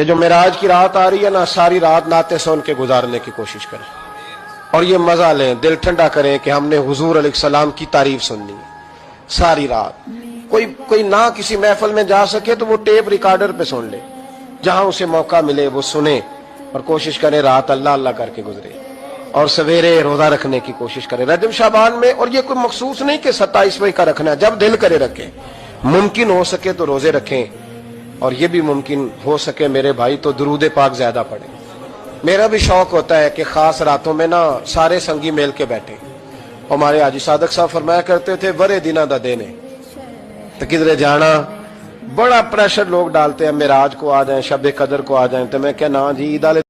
یہ جو معراج کی رات آ رہی ہے نا، ساری رات نعتیں سن کے گزارنے کی کوشش کریں اور یہ مزہ لیں، دل ٹھنڈا کریں کہ ہم نے حضور علیہ السلام کی تعریف سننی ہے ساری رات۔ کوئی نہ کسی محفل میں جا سکے تو وہ ٹیپ ریکارڈر پہ سن لے، جہاں اسے موقع ملے وہ سنے، اور کوشش کرے رات اللہ اللہ کر کے گزرے، اور سویرے روزہ رکھنے کی کوشش کرے رجب شعبان میں۔ اور یہ کوئی مخصوص نہیں کہ 27ویں کا رکھنا ہے، جب دل کرے رکھیں، ممکن ہو سکے تو روزے رکھیں، اور یہ بھی ممکن ہو سکے میرے بھائی تو درود پاک زیادہ پڑھیں۔ میرا بھی شوق ہوتا ہے کہ خاص راتوں میں نا سارے سنگی مل کے بیٹھیں۔ ہمارے حاجی صادق صاحب فرمایا کرتے تھے ورے دینہ دا دینے، تو کدھر جانا بڑا پریشر لوگ ڈالتے ہیں، معراج کو آ جائیں، شب قدر کو آ جائیں، تو میں کہ نا جی عید والے